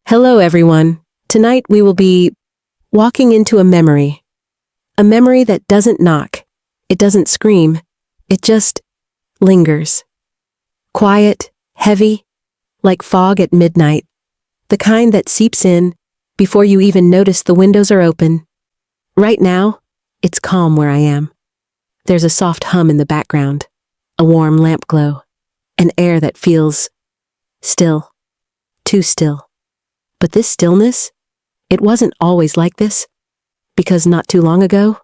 Hello, everyone. Tonight we will be walking into a memory that doesn't knock, it doesn't scream, it just lingers. Quiet, heavy, like fog at midnight, the kind that seeps in before you even notice the windows are open. Right now, it's calm where I am. There's a soft hum in the background, a warm lamp glow, an air that feels still, too still. But this stillness, it wasn't always like this, because not too long ago,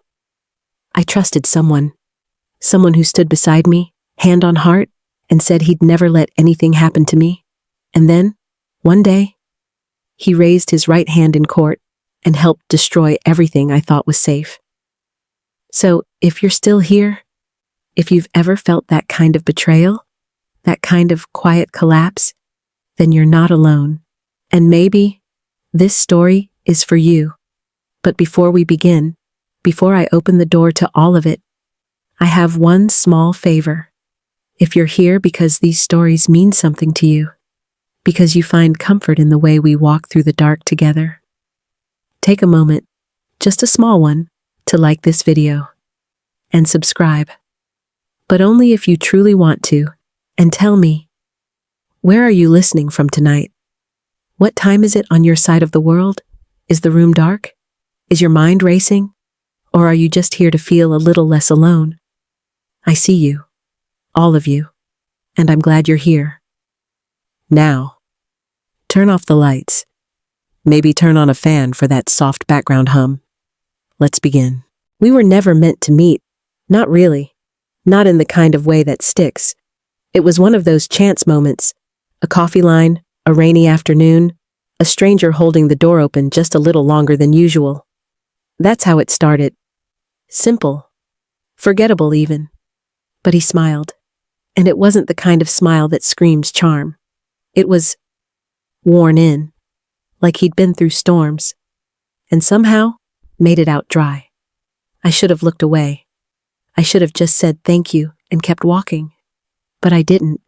I trusted someone who stood beside me, hand on heart, and said he'd never let anything happen to me. And then, one day, he raised his right hand in court and helped destroy everything I thought was safe. So, if you're still here, if you've ever felt that kind of betrayal, that kind of quiet collapse, then you're not alone. And maybe this story is for you. But before we begin, before I open the door to all of it, I have one small favor. If you're here because these stories mean something to you, because you find comfort in the way we walk through the dark together, take a moment, just a small one, to like this video and subscribe. But only if you truly want to, and tell me, where are you listening from tonight? What time is it on your side of the world? Is the room dark? Is your mind racing? Or are you just here to feel a little less alone? I see you, all of you, and I'm glad you're here. Now, turn off the lights. Maybe turn on a fan for that soft background hum. Let's begin. We were never meant to meet. Not really. Not in the kind of way that sticks. It was one of those chance moments. A coffee line, a rainy afternoon, a stranger holding the door open just a little longer than usual. That's how it started. Simple. Forgettable even. But he smiled. And it wasn't the kind of smile that screams charm. It was worn in, like he'd been through storms, and somehow made it out dry. I should have looked away. I should have just said thank you and kept walking. But I didn't.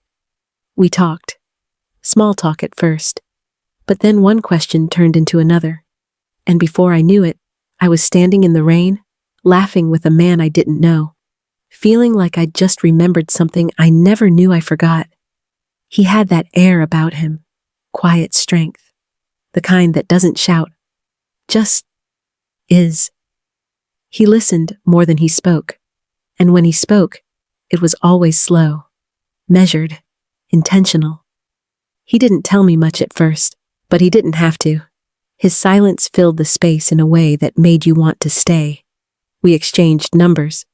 We talked. Small talk at first. But then one question turned into another. And before I knew it, I was standing in the rain, laughing with a man I didn't know, feeling like I'd just remembered something I never knew I forgot. He had that air about him, quiet strength, the kind that doesn't shout, just is. He listened more than he spoke, and when he spoke, it was always slow, measured, intentional. He didn't tell me much at first, but he didn't have to. His silence filled the space in a way that made you want to stay. We exchanged numbers,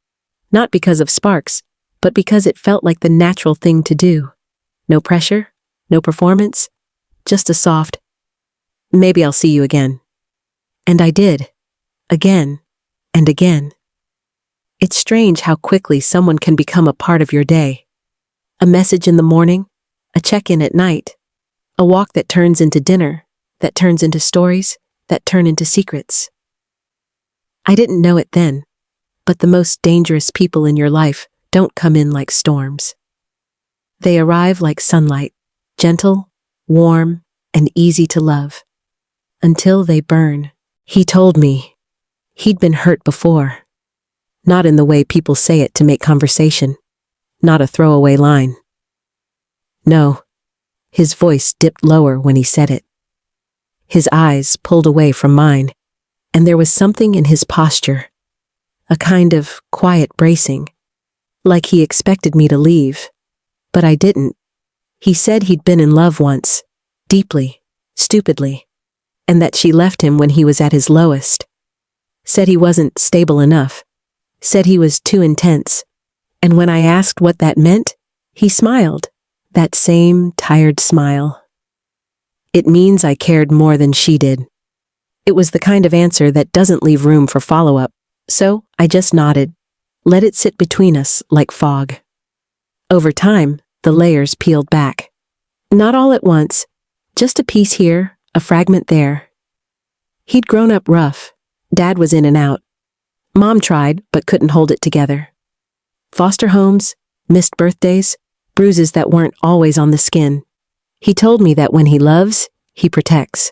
not because of sparks, but because it felt like the natural thing to do. No pressure, no performance, just a soft, maybe I'll see you again. And I did, again and again. It's strange how quickly someone can become a part of your day. A message in the morning, a check-in at night, a walk that turns into dinner, that turns into stories, that turn into secrets. I didn't know it then, but the most dangerous people in your life don't come in like storms. They arrive like sunlight, gentle, warm, and easy to love, until they burn. He told me he'd been hurt before, not in the way people say it to make conversation, not a throwaway line. No, his voice dipped lower when he said it. His eyes pulled away from mine, and there was something in his posture, a kind of quiet bracing, like he expected me to leave. But I didn't. He said he'd been in love once, deeply, stupidly, and that she left him when he was at his lowest. Said he wasn't stable enough. Said he was too intense. And when I asked what that meant, he smiled, that same tired smile. It means I cared more than she did. It was the kind of answer that doesn't leave room for follow-up, so I just nodded, let it sit between us like fog. Over time, the layers peeled back. Not all at once, just a piece here, a fragment there. He'd grown up rough. Dad was in and out. Mom tried, but couldn't hold it together. Foster homes, missed birthdays, bruises that weren't always on the skin. He told me that when he loves, he protects.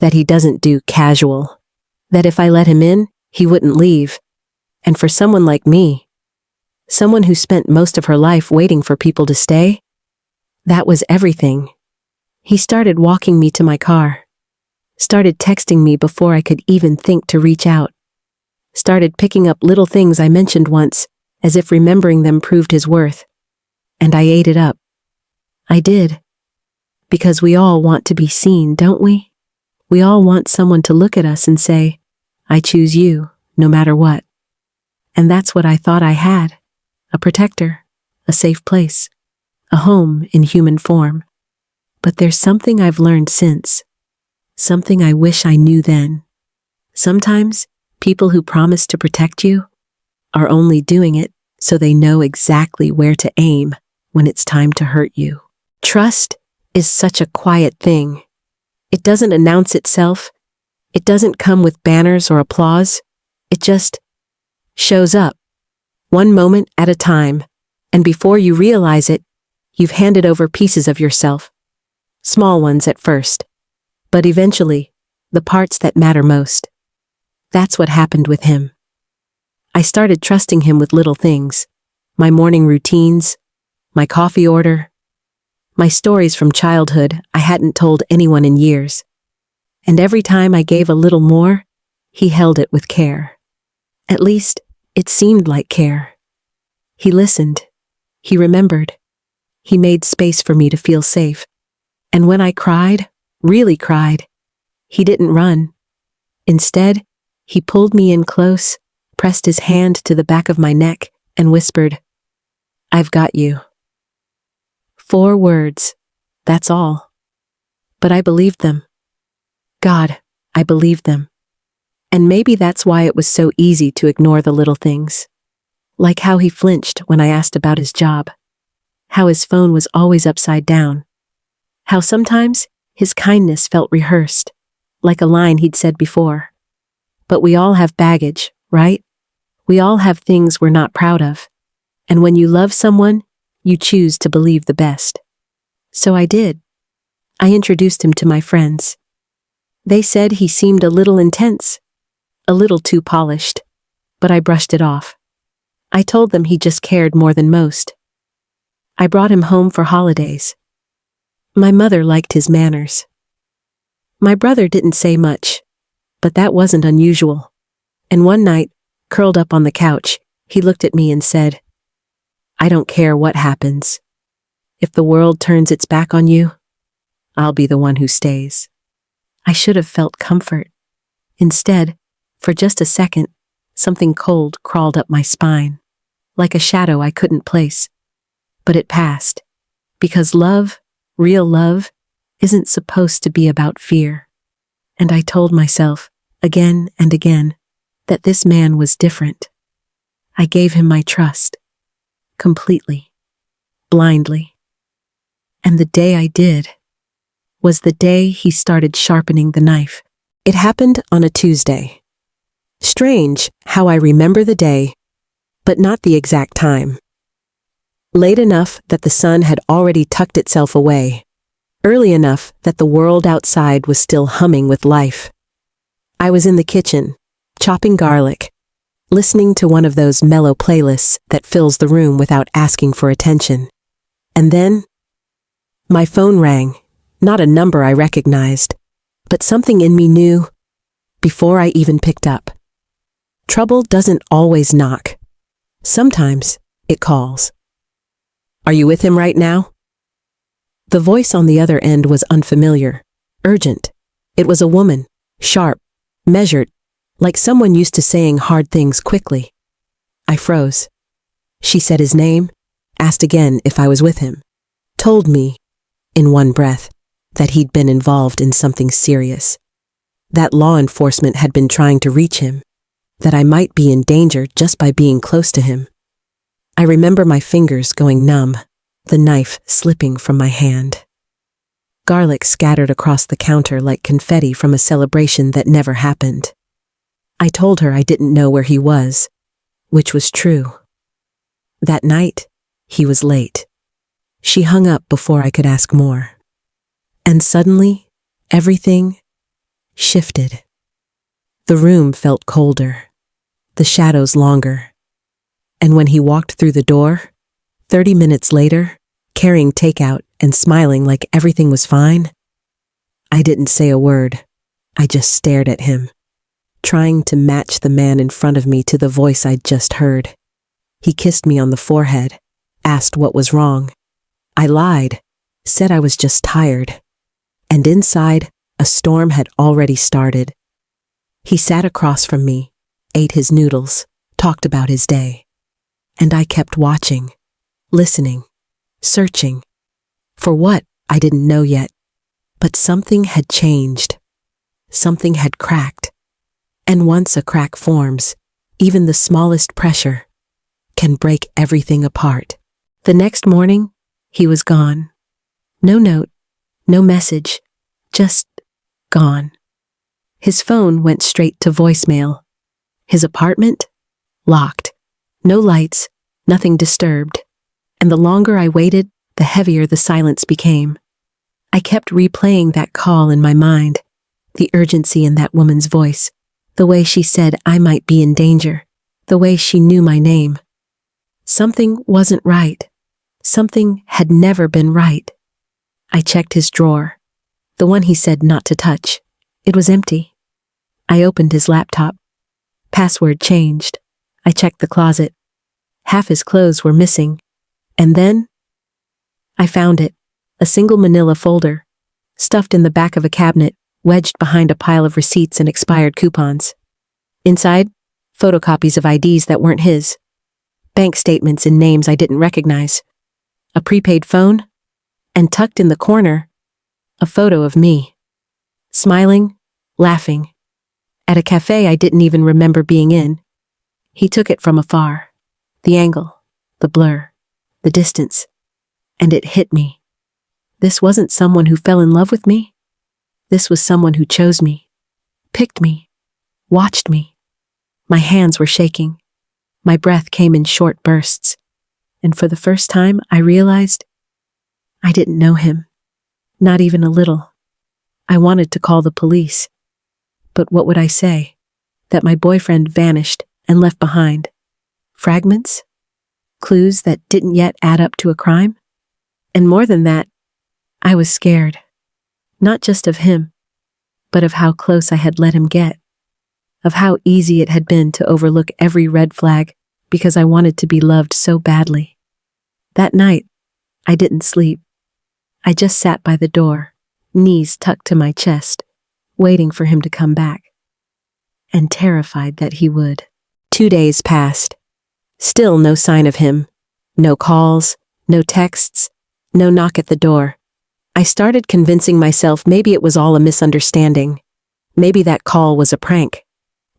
that he doesn't do casual, that if I let him in, he wouldn't leave. And for someone like me, someone who spent most of her life waiting for people to stay, that was everything. He started walking me to my car, started texting me before I could even think to reach out, started picking up little things I mentioned once, as if remembering them proved his worth. And I ate it up. I did. Because we all want to be seen, don't we? We all want someone to look at us and say, I choose you, no matter what. And that's what I thought I had. A protector, a safe place, a home in human form. But there's something I've learned since. Something I wish I knew then. Sometimes, people who promise to protect you are only doing it so they know exactly where to aim when it's time to hurt you. Trust is such a quiet thing. It doesn't announce itself. It doesn't come with banners or applause. It just shows up, one moment at a time, and before you realize it, you've handed over pieces of yourself. Small ones at first, but eventually, the parts that matter most. That's what happened with him. I started trusting him with little things, my morning routines, my coffee order, my stories from childhood I hadn't told anyone in years. And every time I gave a little more, he held it with care. At least, it seemed like care. He listened. He remembered. He made space for me to feel safe. And when I cried, really cried, he didn't run. Instead, he pulled me in close, pressed his hand to the back of my neck, and whispered, I've got you. 4 words, that's all. But I believed them. God, I believed them. And maybe that's why it was so easy to ignore the little things. Like how he flinched when I asked about his job. How his phone was always upside down. How sometimes his kindness felt rehearsed, like a line he'd said before. But we all have baggage, right? We all have things we're not proud of. And when you love someone, you choose to believe the best. So I did. I introduced him to my friends. They said he seemed a little intense, a little too polished, but I brushed it off. I told them he just cared more than most. I brought him home for holidays. My mother liked his manners. My brother didn't say much, but that wasn't unusual. And one night, curled up on the couch, he looked at me and said, I don't care what happens. If the world turns its back on you, I'll be the one who stays. I should have felt comfort. Instead, for just a second, something cold crawled up my spine, like a shadow I couldn't place. But it passed, because love, real love, isn't supposed to be about fear. And I told myself, again and again, that this man was different. I gave him my trust. Completely. Blindly. And the day I did was the day he started sharpening the knife. It happened on a Tuesday. Strange how I remember the day, but not the exact time. Late enough that the sun had already tucked itself away. Early enough that the world outside was still humming with life. I was in the kitchen, chopping garlic, listening to one of those mellow playlists that fills the room without asking for attention. And then, my phone rang, not a number I recognized, but something in me knew before I even picked up. Trouble doesn't always knock. Sometimes it calls. Are you with him right now? The voice on the other end was unfamiliar, urgent. It was a woman, sharp, measured, like someone used to saying hard things quickly. I froze. She said his name, asked again if I was with him, told me, in one breath, that he'd been involved in something serious, that law enforcement had been trying to reach him, that I might be in danger just by being close to him. I remember my fingers going numb, the knife slipping from my hand. Garlic scattered across the counter like confetti from a celebration that never happened. I told her I didn't know where he was, which was true. That night, he was late. She hung up before I could ask more. And suddenly, everything shifted. The room felt colder, the shadows longer. And when he walked through the door, 30 minutes later, carrying takeout and smiling like everything was fine, I didn't say a word. I just stared at him, trying to match the man in front of me to the voice I'd just heard. He kissed me on the forehead, asked what was wrong. I lied, said I was just tired. And inside, a storm had already started. He sat across from me, ate his noodles, talked about his day. And I kept watching, listening, searching. For what, I didn't know yet. But something had changed. Something had cracked. And once a crack forms, even the smallest pressure can break everything apart. The next morning, he was gone. No note, no message, just gone. His phone went straight to voicemail. His apartment? Locked. No lights, nothing disturbed. And the longer I waited, the heavier the silence became. I kept replaying that call in my mind, the urgency in that woman's voice, the way she said I might be in danger, the way she knew my name. Something wasn't right. Something had never been right. I checked his drawer, the one he said not to touch. It was empty. I opened his laptop. Password changed. I checked the closet. Half his clothes were missing. And then I found it, a single manila folder, stuffed in the back of a cabinet, wedged behind a pile of receipts and expired coupons. Inside, photocopies of IDs that weren't his, bank statements and names I didn't recognize, a prepaid phone, and tucked in the corner, a photo of me, smiling, laughing, at a cafe I didn't even remember being in. He took it from afar, the angle, the blur, the distance, and it hit me. This wasn't someone who fell in love with me. This was someone who chose me, picked me, watched me. My hands were shaking. My breath came in short bursts. And for the first time, I realized I didn't know him. Not even a little. I wanted to call the police. But what would I say? That my boyfriend vanished and left behind fragments? Clues that didn't yet add up to a crime? And more than that, I was scared. Not just of him, but of how close I had let him get. Of how easy it had been to overlook every red flag because I wanted to be loved so badly. That night, I didn't sleep. I just sat by the door, knees tucked to my chest, waiting for him to come back. And terrified that he would. 2 days passed. Still no sign of him. No calls, no texts, no knock at the door. I started convincing myself maybe it was all a misunderstanding. Maybe that call was a prank.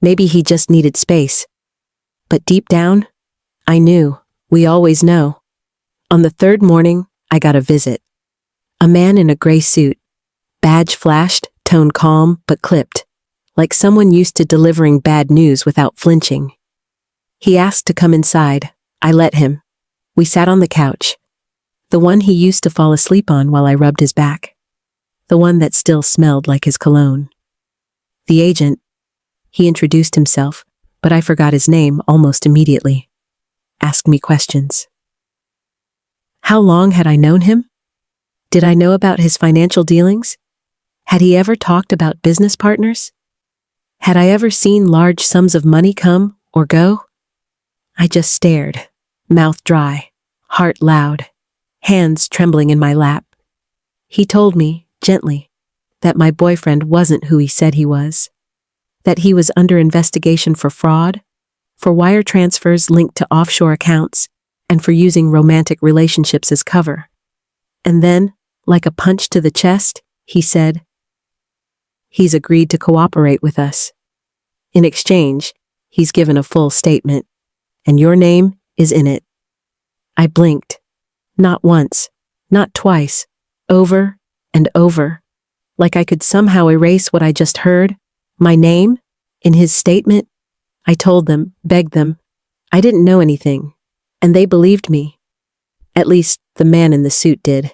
Maybe he just needed space. But deep down, I knew. We always know. On the third morning, I got a visit. A man in a gray suit. Badge flashed, tone calm but clipped, like someone used to delivering bad news without flinching. He asked to come inside. I let him. We sat on the couch. The one he used to fall asleep on while I rubbed his back. The one that still smelled like his cologne. The agent. He introduced himself, but I forgot his name almost immediately. Asked me questions. How long had I known him? Did I know about his financial dealings? Had he ever talked about business partners? Had I ever seen large sums of money come or go? I just stared, mouth dry, heart loud, hands trembling in my lap. He told me, gently, that my boyfriend wasn't who he said he was. That he was under investigation for fraud, for wire transfers linked to offshore accounts, and for using romantic relationships as cover. And then, like a punch to the chest, he said, he's agreed to cooperate with us. In exchange, he's given a full statement, and your name is in it. I blinked. Not once, not twice, over and over, like I could somehow erase what I just heard, my name, in his statement. I told them, begged them, I didn't know anything, and they believed me. At least, the man in the suit did.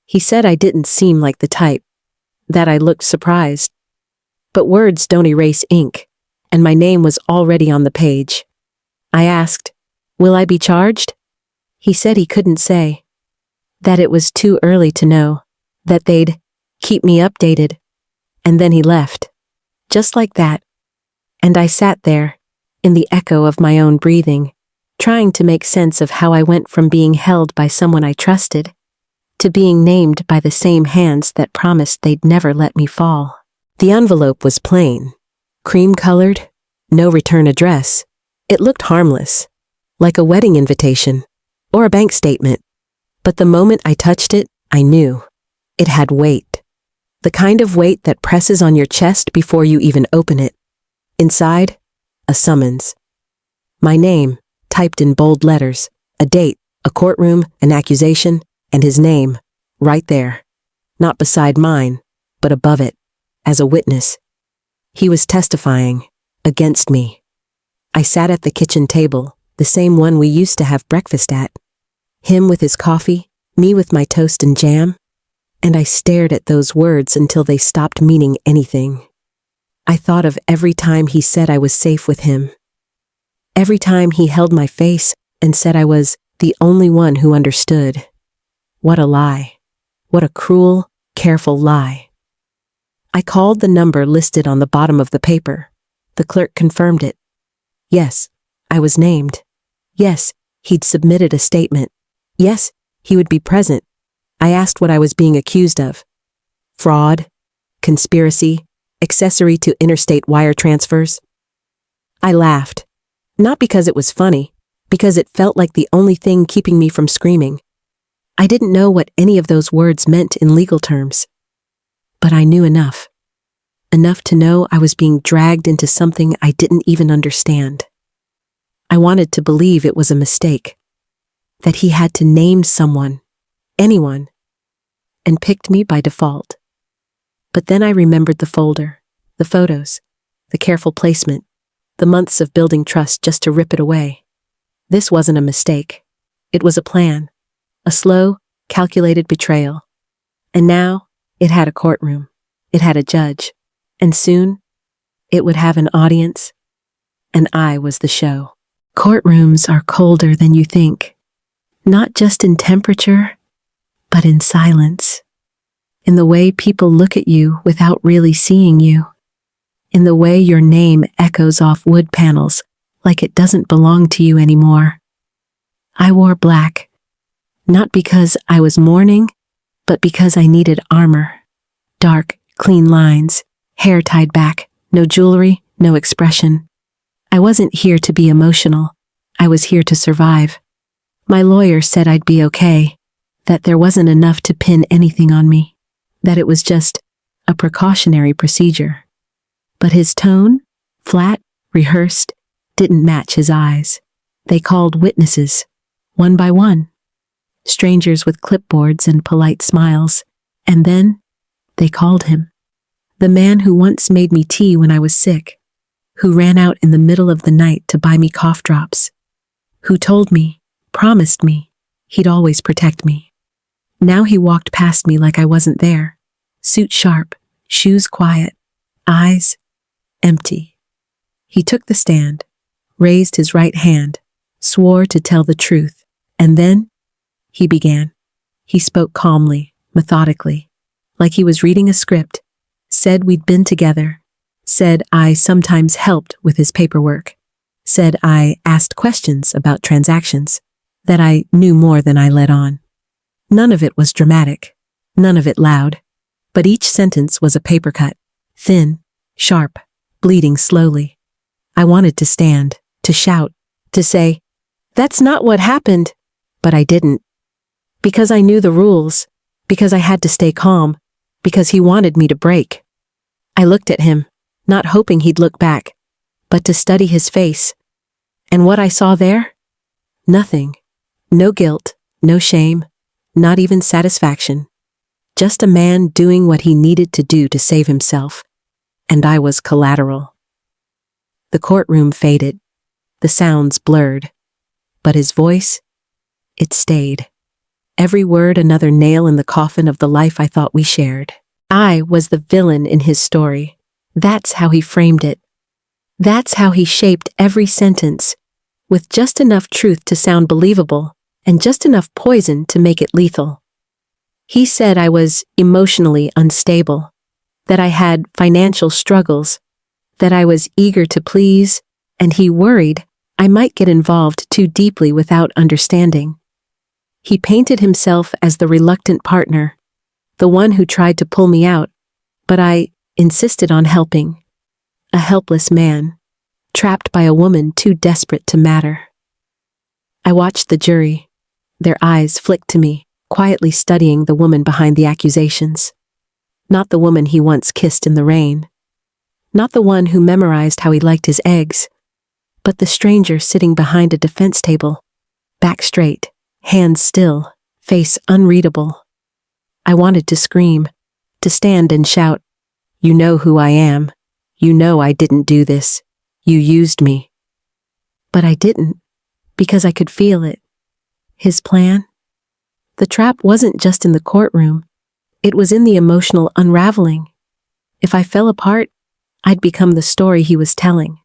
He said I didn't seem like the type, that I looked surprised. But words don't erase ink, and my name was already on the page. I asked, "Will I be charged?" He said he couldn't say. That it was too early to know. That they'd keep me updated. And then he left. Just like that. And I sat there, in the echo of my own breathing, trying to make sense of how I went from being held by someone I trusted to being named by the same hands that promised they'd never let me fall. The envelope was plain, cream-colored, no return address. It looked harmless, like a wedding invitation or a bank statement. But the moment I touched it, I knew. It had weight. The kind of weight that presses on your chest before you even open it. Inside, a summons. My name, typed in bold letters, a date, a courtroom, an accusation, and his name, right there. Not beside mine, but above it, as a witness. He was testifying, against me. I sat at the kitchen table, the same one we used to have breakfast at. Him with his coffee, me with my toast and jam, and I stared at those words until they stopped meaning anything. I thought of every time he said I was safe with him. Every time he held my face and said I was the only one who understood. What a lie. What a cruel, careful lie. I called the number listed on the bottom of the paper. The clerk confirmed it. Yes, I was named. Yes, he'd submitted a statement. Yes, he would be present. I asked what I was being accused of. Fraud, conspiracy, accessory to interstate wire transfers. I laughed. Not because it was funny, because it felt like the only thing keeping me from screaming. I didn't know what any of those words meant in legal terms. But I knew enough. Enough to know I was being dragged into something I didn't even understand. I wanted to believe it was a mistake. That he had to name someone, anyone, and picked me by default. But then I remembered the folder, the photos, the careful placement, the months of building trust just to rip it away. This wasn't a mistake. It was a plan, a slow, calculated betrayal. And now, it had a courtroom, it had a judge, and soon, it would have an audience, and I was the show. Courtrooms are colder than you think, not just in temperature, but in silence. In the way people look at you without really seeing you. In the way your name echoes off wood panels like it doesn't belong to you anymore. I wore black, not because I was mourning, but because I needed armor. Dark, clean lines, hair tied back, no jewelry, no expression. I wasn't here to be emotional. I was here to survive. My lawyer said I'd be okay, that there wasn't enough to pin anything on me, that it was just a precautionary procedure. But his tone, flat, rehearsed, didn't match his eyes. They called witnesses, one by one. Strangers with clipboards and polite smiles. And then, they called him. The man who once made me tea when I was sick. Who ran out in the middle of the night to buy me cough drops. Who told me, promised me, he'd always protect me. Now he walked past me like I wasn't there. Suit sharp, shoes quiet, eyes empty. He took the stand, raised his right hand, swore to tell the truth, and then he began. He spoke calmly, methodically, like he was reading a script, said we'd been together, said I sometimes helped with his paperwork, said I asked questions about transactions, that I knew more than I let on. None of it was dramatic, none of it loud, but each sentence was a paper cut, thin, sharp, bleeding slowly. I wanted to stand, to shout, to say, "That's not what happened," but I didn't. Because I knew the rules, because I had to stay calm, because he wanted me to break. I looked at him, not hoping he'd look back, but to study his face. And what I saw there? Nothing. No guilt, no shame, not even satisfaction. Just a man doing what he needed to do to save himself. And I was collateral. The courtroom faded. The sounds blurred. But his voice, it stayed. Every word another nail in the coffin of the life I thought we shared. I was the villain in his story. That's how he framed it. That's how he shaped every sentence, with just enough truth to sound believable and just enough poison to make it lethal. He said I was emotionally unstable, that I had financial struggles, that I was eager to please, and he worried I might get involved too deeply without understanding. He painted himself as the reluctant partner, the one who tried to pull me out, but I insisted on helping. A helpless man, trapped by a woman too desperate to matter. I watched the jury. Their eyes flicked to me, quietly studying the woman behind the accusations. Not the woman he once kissed in the rain. Not the one who memorized how he liked his eggs, but the stranger sitting behind a defense table, back straight, hands still, face unreadable. I wanted to scream, to stand and shout, "You know who I am. You know I didn't do this. You used me." But I didn't, because I could feel it. His plan? The trap wasn't just in the courtroom. It was in the emotional unraveling. If I fell apart, I'd become the story he was telling.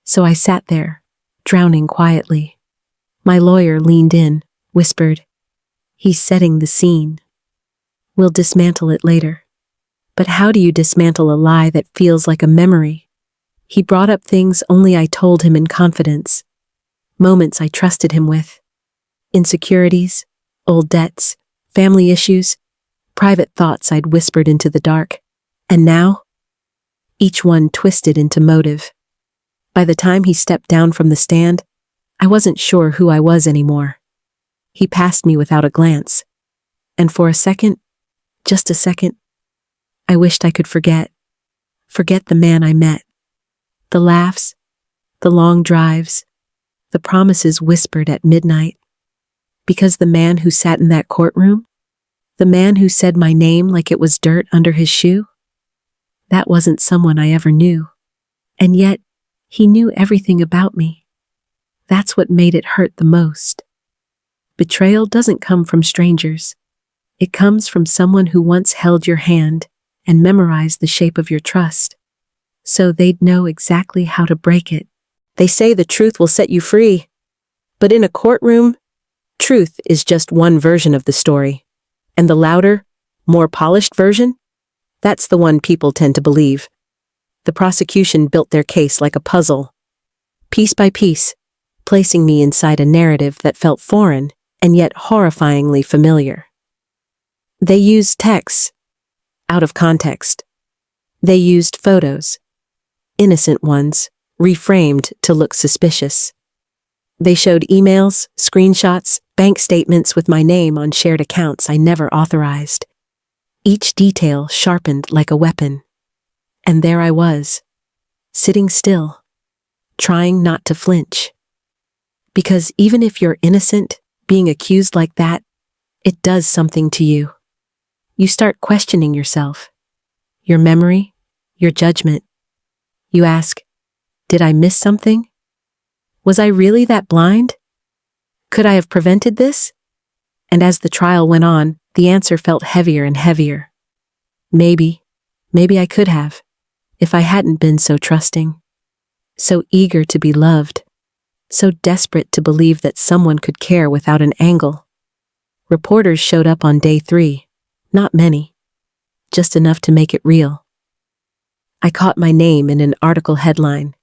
So I sat there, drowning quietly. My lawyer leaned in, whispered, "He's setting the scene. We'll dismantle it later." But how do you dismantle a lie that feels like a memory? He brought up things only I told him in confidence. Moments I trusted him with. Insecurities, old debts, family issues, private thoughts I'd whispered into the dark. And now, each one twisted into motive. By the time he stepped down from the stand, I wasn't sure who I was anymore. He passed me without a glance. And for a second, just a second, I wished I could forget. Forget the man I met. The laughs, the long drives, the promises whispered at midnight. Because the man who sat in that courtroom, the man who said my name like it was dirt under his shoe, that wasn't someone I ever knew. And yet, he knew everything about me. That's what made it hurt the most. Betrayal doesn't come from strangers. It comes from someone who once held your hand and memorized the shape of your trust, so they'd know exactly how to break it. They say the truth will set you free, but in a courtroom, truth is just one version of the story, and the louder, more polished version, that's the one people tend to believe. The prosecution built their case like a puzzle, piece by piece, placing me inside a narrative that felt foreign and yet horrifyingly familiar. They used texts, out of context. They used photos, innocent ones, reframed to look suspicious. They showed emails, screenshots, bank statements with my name on shared accounts I never authorized. Each detail sharpened like a weapon. And there I was, sitting still, trying not to flinch. Because even if you're innocent, being accused like that, it does something to you. You start questioning yourself, your memory, your judgment. You ask, did I miss something? Was I really that blind? Could I have prevented this? And as the trial went on, the answer felt heavier and heavier. Maybe I could have, if I hadn't been so trusting, so eager to be loved, so desperate to believe that someone could care without an angle. Reporters showed up on day 3. Not many, just enough to make it real. I caught my name in an article headline,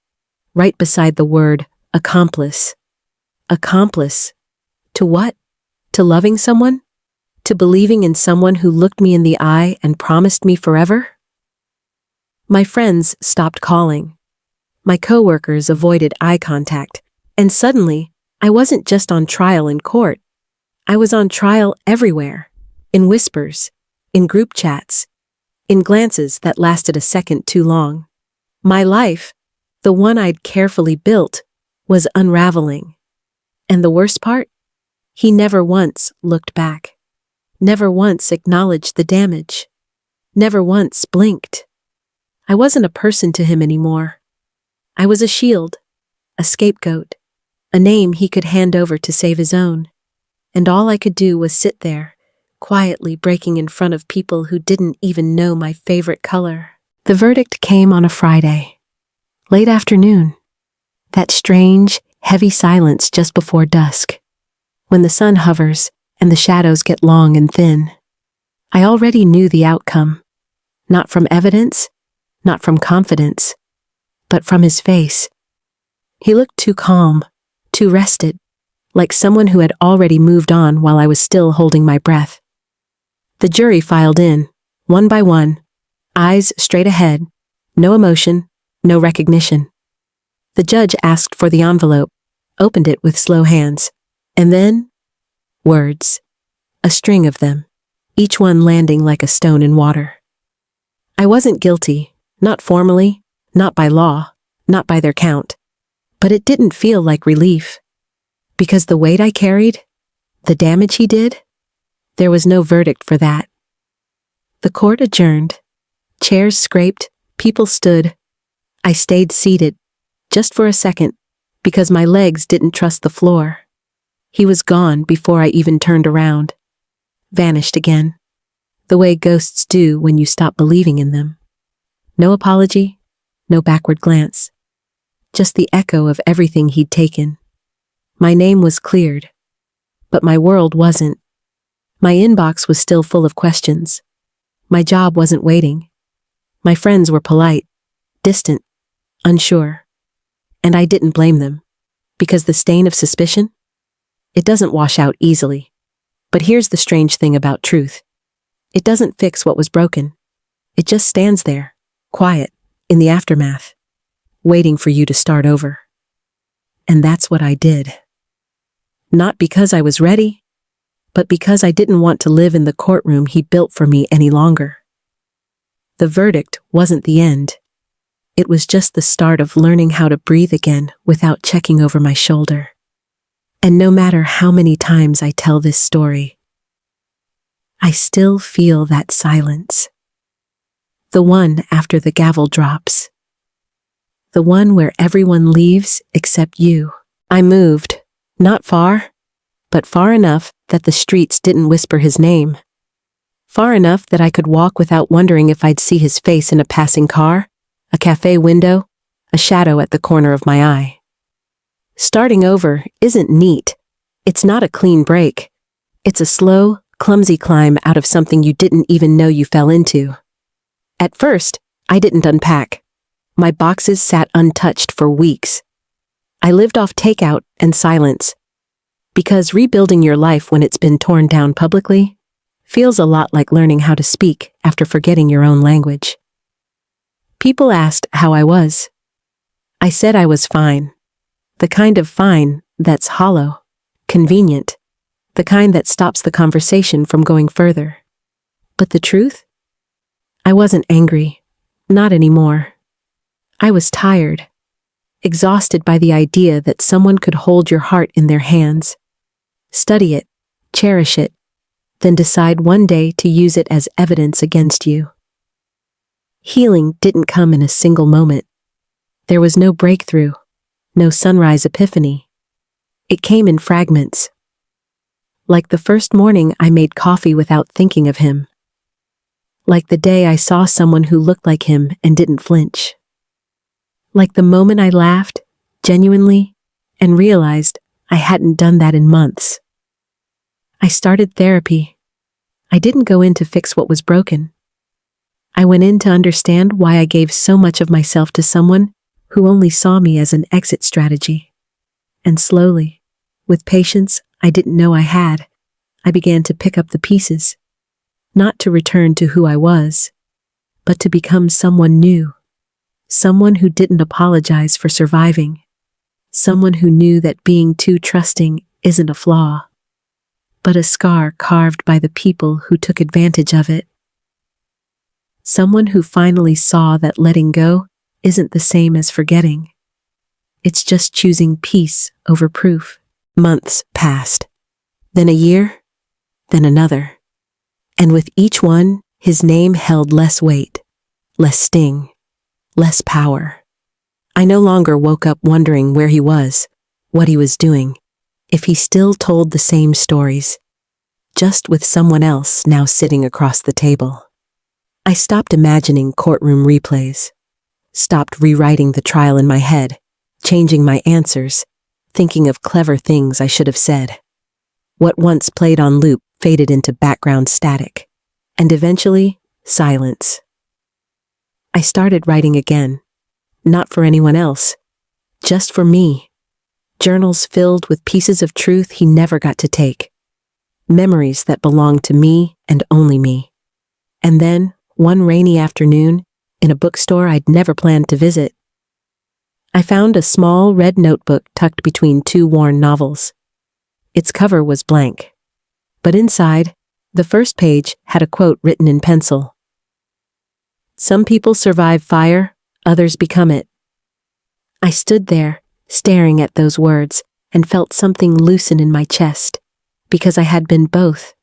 right beside the word accomplice. Accomplice. To what? To loving someone? To believing in someone who looked me in the eye and promised me forever? My friends stopped calling. My coworkers avoided eye contact, and suddenly, I wasn't just on trial in court. I was on trial everywhere, in whispers, in group chats, in glances that lasted a second too long. My life, the one I'd carefully built, was unraveling. And the worst part? He never once looked back. Never once acknowledged the damage. Never once blinked. I wasn't a person to him anymore. I was a shield, a scapegoat, a name he could hand over to save his own. And all I could do was sit there, quietly breaking in front of people who didn't even know my favorite color. The verdict came on a Friday, late afternoon. That strange, heavy silence just before dusk, when the sun hovers and the shadows get long and thin. I already knew the outcome, not from evidence, not from confidence, but from his face. He looked too calm, too rested, like someone who had already moved on while I was still holding my breath. The jury filed in, one by one, eyes straight ahead, no emotion, no recognition. The judge asked for the envelope, opened it with slow hands, and then, words, a string of them, each one landing like a stone in water. I wasn't guilty, not formally, not by law, not by their count, but it didn't feel like relief. Because the weight I carried, the damage he did, there was no verdict for that. The court adjourned. Chairs scraped, people stood. I stayed seated, just for a second, because my legs didn't trust the floor. He was gone before I even turned around. Vanished again, the way ghosts do when you stop believing in them. No apology, no backward glance. Just the echo of everything he'd taken. My name was cleared, but my world wasn't. My inbox was still full of questions. My job wasn't waiting. My friends were polite, distant, unsure. And I didn't blame them, because the stain of suspicion? It doesn't wash out easily. But here's the strange thing about truth. It doesn't fix what was broken. It just stands there, quiet, in the aftermath, waiting for you to start over. And that's what I did. Not because I was ready, but because I didn't want to live in the courtroom he built for me any longer. The verdict wasn't the end. It was just the start of learning how to breathe again without checking over my shoulder. And no matter how many times I tell this story, I still feel that silence. The one after the gavel drops. The one where everyone leaves except you. I moved, not far, but far enough that the streets didn't whisper his name. Far enough that I could walk without wondering if I'd see his face in a passing car, a cafe window, a shadow at the corner of my eye. Starting over isn't neat. It's not a clean break. It's a slow, clumsy climb out of something you didn't even know you fell into. At first, I didn't unpack. My boxes sat untouched for weeks. I lived off takeout and silence. Because rebuilding your life when it's been torn down publicly feels a lot like learning how to speak after forgetting your own language. People asked how I was. I said I was fine. The kind of fine that's hollow, convenient, the kind that stops the conversation from going further. But the truth? I wasn't angry. Not anymore. I was tired. Exhausted by the idea that someone could hold your heart in their hands, study it, cherish it, then decide one day to use it as evidence against you. Healing didn't come in a single moment. There was no breakthrough, no sunrise epiphany. It came in fragments. Like the first morning I made coffee without thinking of him. Like the day I saw someone who looked like him and didn't flinch. Like the moment I laughed, genuinely, and realized I hadn't done that in months. I started therapy. I didn't go in to fix what was broken. I went in to understand why I gave so much of myself to someone who only saw me as an exit strategy. And slowly, with patience I didn't know I had, I began to pick up the pieces. Not to return to who I was, but to become someone new. Someone who didn't apologize for surviving. Someone who knew that being too trusting isn't a flaw, but a scar carved by the people who took advantage of it. Someone who finally saw that letting go isn't the same as forgetting. It's just choosing peace over proof. Months passed. Then a year. Then another. And with each one, his name held less weight, less sting, less power. I no longer woke up wondering where he was, what he was doing, if he still told the same stories, just with someone else now sitting across the table. I stopped imagining courtroom replays, stopped rewriting the trial in my head, changing my answers, thinking of clever things I should have said. What once played on loop faded into background static, and eventually, silence. I started writing again, not for anyone else, just for me. Journals filled with pieces of truth he never got to take. Memories that belonged to me and only me. And then, one rainy afternoon, in a bookstore I'd never planned to visit, I found a small red notebook tucked between two worn novels. Its cover was blank, but inside, the first page had a quote written in pencil. "Some people survive fire, others become it." I stood there, staring at those words, and felt something loosen in my chest, because I had been both.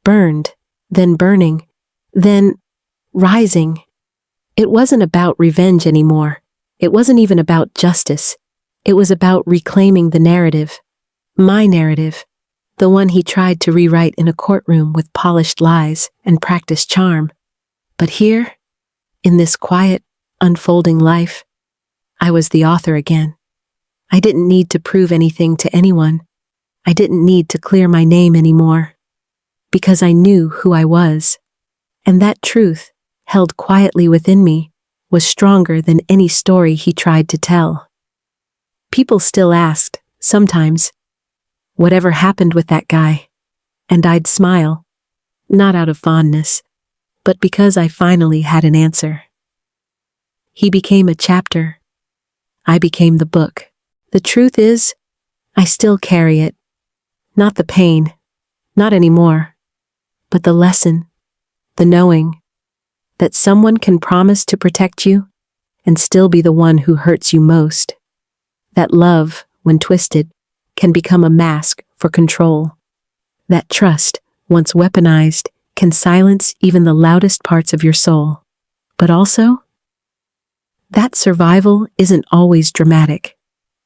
Burned, then burning, then rising. It wasn't about revenge anymore. It wasn't even about justice. It was about reclaiming the narrative. My narrative. The one he tried to rewrite in a courtroom with polished lies and practiced charm. But here, in this quiet, unfolding life, I was the author again. I didn't need to prove anything to anyone. I didn't need to clear my name anymore. Because I knew who I was. And that truth, held quietly within me, was stronger than any story he tried to tell. People still asked, sometimes, whatever happened with that guy? And I'd smile, not out of fondness, but because I finally had an answer. He became a chapter. I became the book. The truth is, I still carry it. Not the pain, not anymore, but the lesson, the knowing that someone can promise to protect you and still be the one who hurts you most. That love, when twisted, can become a mask for control. That trust, once weaponized, can silence even the loudest parts of your soul. But also, that survival isn't always dramatic.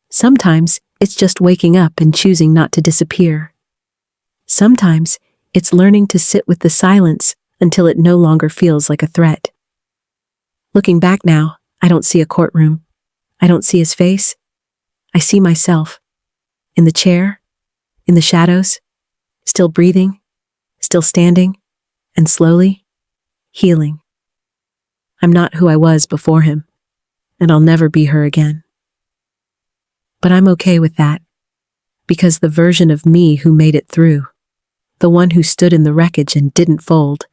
Sometimes it's just waking up and choosing not to disappear. Sometimes it's learning to sit with the silence until it no longer feels like a threat. Looking back now, I don't see a courtroom. I don't see his face. I see myself. In the chair, in the shadows, still breathing, still standing, and slowly healing. I'm not who I was before him, and I'll never be her again. But I'm okay with that, because the version of me who made it through, the one who stood in the wreckage and didn't fold,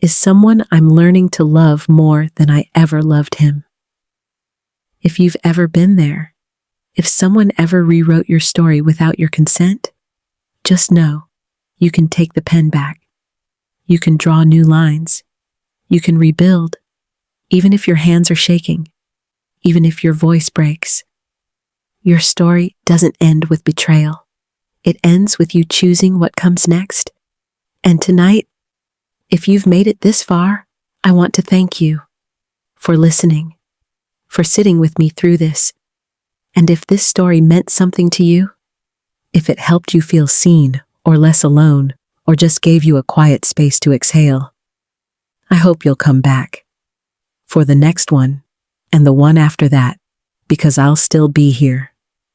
is someone I'm learning to love more than I ever loved him. If you've ever been there, if someone ever rewrote your story without your consent, just know you can take the pen back. You can draw new lines. You can rebuild, even if your hands are shaking, even if your voice breaks. Your story doesn't end with betrayal. It ends with you choosing what comes next. And tonight, if you've made it this far, I want to thank you for listening, for sitting with me through this. And if this story meant something to you, if it helped you feel seen or less alone, or just gave you a quiet space to exhale, I hope you'll come back for the next one and the one after that, because I'll still be here,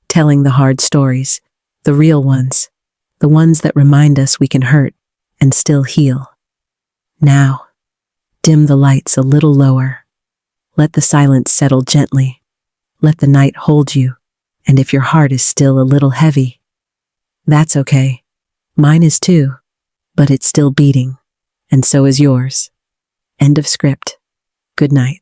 telling the hard stories, the real ones, the ones that remind us we can hurt and still heal. Now, dim the lights a little lower. Let the silence settle gently. Let the night hold you. And if your heart is still a little heavy, that's okay. Mine is too, but it's still beating. And so is yours. End of script. Good night.